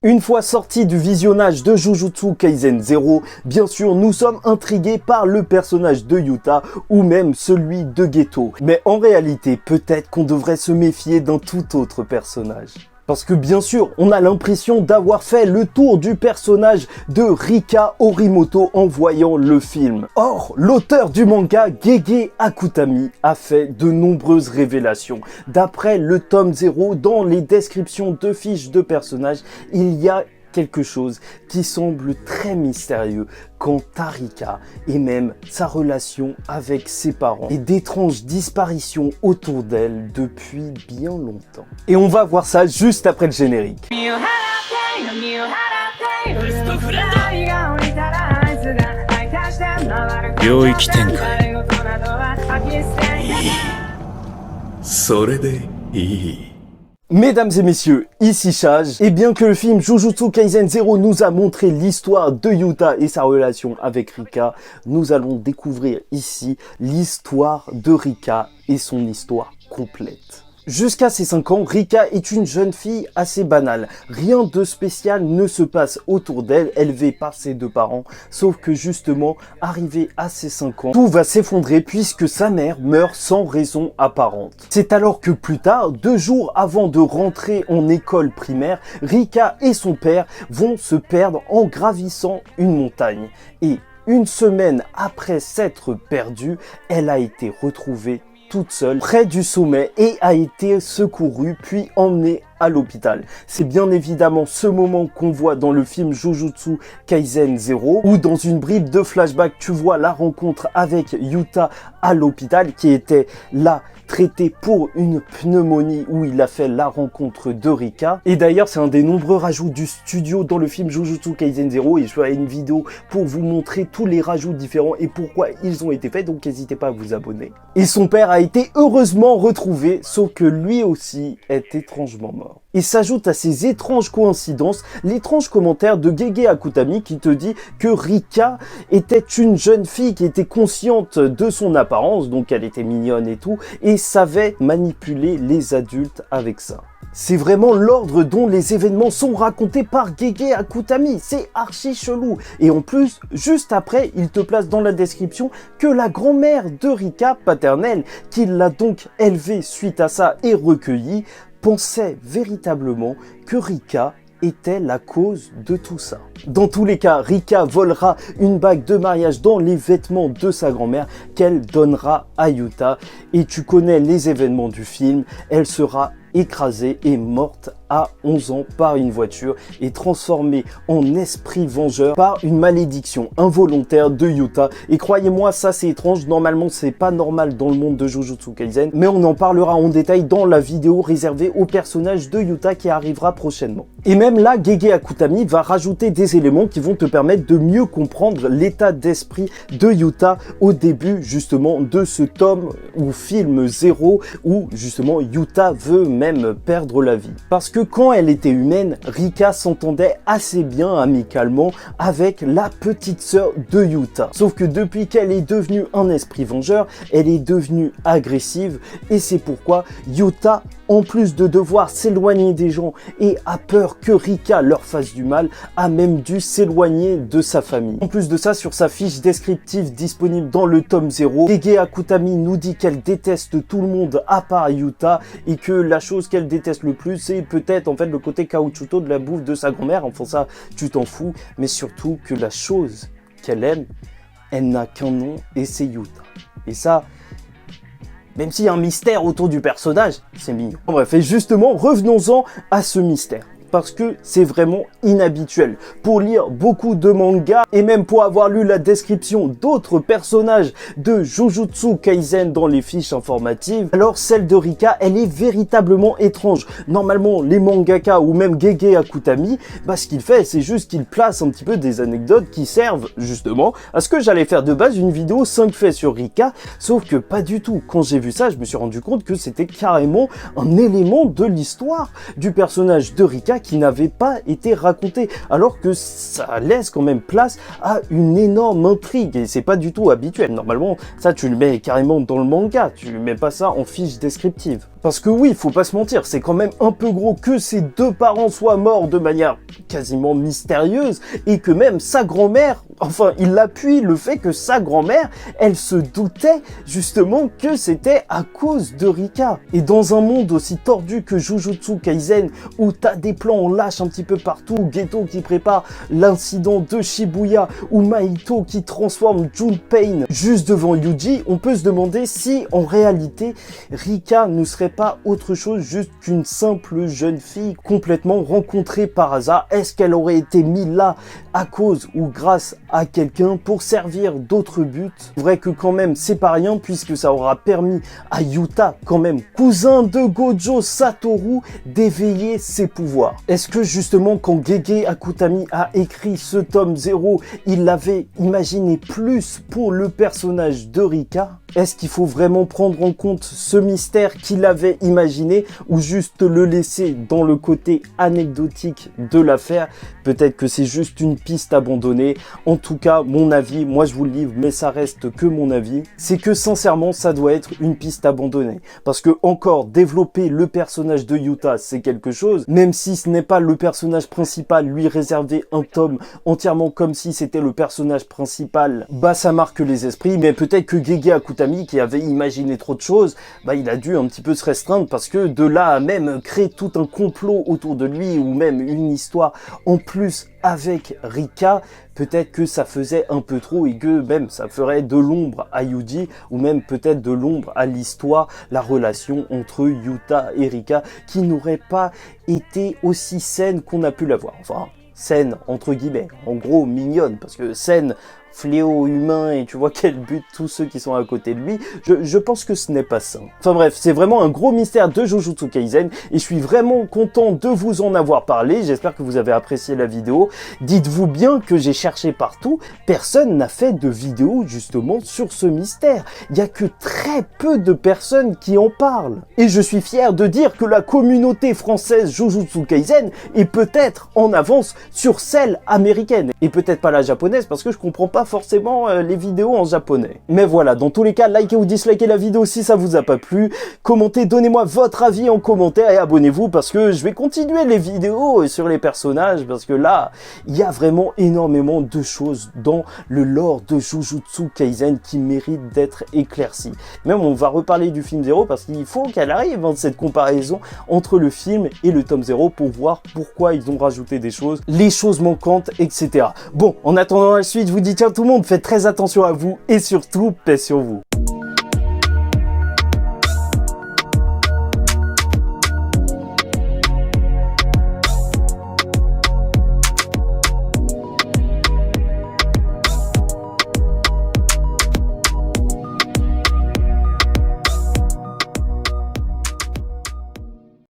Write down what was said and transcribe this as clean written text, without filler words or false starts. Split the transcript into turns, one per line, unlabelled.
Une fois sorti du visionnage de Jujutsu Kaisen 0, bien sûr nous sommes intrigués par le personnage de Yuta ou même celui de Geto. Mais en réalité, peut-être qu'on devrait se méfier d'un tout autre personnage. Parce que bien sûr, on a l'impression d'avoir fait le tour du personnage de Rika Horimoto en voyant le film. Or, l'auteur du manga, Gege Akutami, a fait de nombreuses révélations. D'après le tome 0, dans les descriptions de fiches de personnages, il y a quelque chose qui semble très mystérieux quant à Rika et même sa relation avec ses parents et d'étranges disparitions autour d'elle depuis bien longtemps. Et on va voir ça juste après le générique. Mesdames et messieurs, ici Chage, et bien que le film Jujutsu Kaisen 0 nous a montré l'histoire de Yuta et sa relation avec Rika, nous allons découvrir ici l'histoire de Rika et son histoire complète. Jusqu'à ses 5 ans, Rika est une jeune fille assez banale. Rien de spécial ne se passe autour d'elle, élevée par ses deux parents. Sauf que justement, arrivée à ses 5 ans, tout va s'effondrer puisque sa mère meurt sans raison apparente. C'est alors que plus tard, 2 jours avant de rentrer en école primaire, Rika et son père vont se perdre en gravissant une montagne. Et une semaine après s'être perdue, elle a été retrouvée toute seule près du sommet et a été secourue puis emmenée à l'hôpital. C'est bien évidemment ce moment qu'on voit dans le film Jujutsu Kaisen 0 où dans une bribe de flashback tu vois la rencontre avec Yuta à l'hôpital qui était là traité pour une pneumonie où il a fait la rencontre de Rika. Et d'ailleurs c'est un des nombreux rajouts du studio dans le film Jujutsu Kaisen 0 et je ferai une vidéo pour vous montrer tous les rajouts différents et pourquoi ils ont été faits, donc n'hésitez pas à vous abonner. Et son père a été heureusement retrouvé, sauf que lui aussi est étrangement mort. Et s'ajoute à ces étranges coïncidences l'étrange commentaire de Gege Akutami qui te dit que Rika était une jeune fille qui était consciente de son apparence, donc elle était mignonne et tout, et savait manipuler les adultes avec ça. C'est vraiment l'ordre dont les événements sont racontés par Gege Akutami, c'est archi chelou. Et en plus, juste après, il te place dans la description que la grand-mère de Rika, paternelle, qui l'a donc élevée suite à ça et recueillie, pensait véritablement que Rika était la cause de tout ça. Dans tous les cas, Rika volera une bague de mariage dans les vêtements de sa grand-mère qu'elle donnera à Yuta. Et tu connais les événements du film, elle sera écrasée et morte à 11 ans par une voiture et transformée en esprit vengeur par une malédiction involontaire de Yuta. Et croyez-moi, ça c'est étrange, normalement c'est pas normal dans le monde de Jujutsu Kaisen, mais on en parlera en détail dans la vidéo réservée au personnage de Yuta qui arrivera prochainement. Et même là, Gege Akutami va rajouter des éléments qui vont te permettre de mieux comprendre l'état d'esprit de Yuta au début justement de ce tome ou film 0 où justement Yuta veut même perdre la vie. Parce que quand elle était humaine, Rika s'entendait assez bien amicalement avec la petite sœur de Yuta. Sauf que depuis qu'elle est devenue un esprit vengeur, elle est devenue agressive et c'est pourquoi Yuta, en plus de devoir s'éloigner des gens et a peur que Rika leur fasse du mal, a même dû s'éloigner de sa famille. En plus de ça, sur sa fiche descriptive disponible dans le tome 0, Gege Akutami nous dit qu'elle déteste tout le monde à part Yuta et que la chose qu'elle déteste le plus, c'est peut-être en fait le côté caoutchouteau de la bouffe de sa grand-mère. Enfin ça, tu t'en fous, mais surtout que la chose qu'elle aime, elle n'a qu'un nom et c'est Yuta. Et ça, même s'il y a un mystère autour du personnage, c'est mignon. Bref, et justement, revenons-en à ce mystère. Parce que c'est vraiment inhabituel. Pour lire beaucoup de mangas et même pour avoir lu la description d'autres personnages de Jujutsu Kaisen dans les fiches informatives, alors celle de Rika, elle est véritablement étrange. Normalement, les mangaka ou même Gege Akutami, ce qu'il fait, c'est juste qu'il place un petit peu des anecdotes qui servent justement à ce que j'allais faire de base une vidéo 5 faits sur Rika, sauf que pas du tout. Quand j'ai vu ça, je me suis rendu compte que c'était carrément un élément de l'histoire du personnage de Rika qui n'avait pas été raconté, alors que ça laisse quand même place à une énorme intrigue et c'est pas du tout habituel. Normalement, ça tu le mets carrément dans le manga, tu mets pas ça en fiche descriptive. Parce que oui, faut pas se mentir, c'est quand même un peu gros que ses deux parents soient morts de manière quasiment mystérieuse et que même sa grand-mère, enfin il appuie le fait que sa grand-mère, elle se doutait justement que c'était à cause de Rika. Et dans un monde aussi tordu que Jujutsu Kaisen, où t'as des plans en lâche un petit peu partout, Geto qui prépare l'incident de Shibuya, ou Mahito qui transforme Junpei juste devant Yuji, on peut se demander si en réalité Rika ne serait pas autre chose juste qu'une simple jeune fille complètement rencontrée par hasard. Est-ce qu'elle aurait été mise là à cause ou grâce à quelqu'un pour servir d'autres buts? Vrai que quand même c'est pas rien, puisque ça aura permis à Yuta, quand même cousin de Gojo Satoru, d'éveiller ses pouvoirs. Est-ce que justement quand Gege Akutami a écrit ce tome 0, il l'avait imaginé plus pour le personnage de Rika? Est-ce qu'il faut vraiment prendre en compte ce mystère qu'il avait imaginé ou juste le laisser dans le côté anecdotique de l'affaire? Peut-être que c'est juste une piste abandonnée. En tout cas, mon avis, moi je vous le livre, mais ça reste que mon avis, c'est que sincèrement, ça doit être une piste abandonnée. Parce que encore, développer le personnage de Yuta, c'est quelque chose, même si ce n'est pas le personnage principal, lui réserver un tome entièrement comme si c'était le personnage principal, bah ça marque les esprits, mais peut-être que Gege Akutami, qui avait imaginé trop de choses, bah il a dû un petit peu se restreindre, parce que de là à même créer tout un complot autour de lui, ou même une histoire en plus avec Rika, peut-être que ça faisait un peu trop et que même ça ferait de l'ombre à Yuji, ou même peut-être de l'ombre à l'histoire, la relation entre Yuta et Rika, qui n'aurait pas été aussi saine qu'on a pu l'avoir. Enfin, saine entre guillemets, en gros mignonne, parce que saine, fléau humain, et tu vois quel but tous ceux qui sont à côté de lui, je pense que ce n'est pas ça. Enfin bref, c'est vraiment un gros mystère de Jujutsu Kaisen, et je suis vraiment content de vous en avoir parlé. J'espère que vous avez apprécié la vidéo. Dites-vous bien que j'ai cherché partout, personne n'a fait de vidéo justement sur ce mystère. Il y a que très peu de personnes qui en parlent. Et je suis fier de dire que la communauté française Jujutsu Kaisen est peut-être en avance sur celle américaine, et peut-être pas la japonaise, parce que je comprends pas forcément les vidéos en japonais. Mais voilà, dans tous les cas, likez ou dislikez la vidéo si ça vous a pas plu, commentez, donnez-moi votre avis en commentaire et abonnez-vous, parce que je vais continuer les vidéos sur les personnages, parce que là, il y a vraiment énormément de choses dans le lore de Jujutsu Kaisen qui méritent d'être éclaircies. Même on va reparler du film 0, parce qu'il faut qu'elle arrive, hein, cette comparaison entre le film et le tome 0 pour voir pourquoi ils ont rajouté des choses, les choses manquantes, etc. Bon, en attendant la suite, je vous dis ciao tout le monde, faites très attention à vous et surtout, paix sur vous.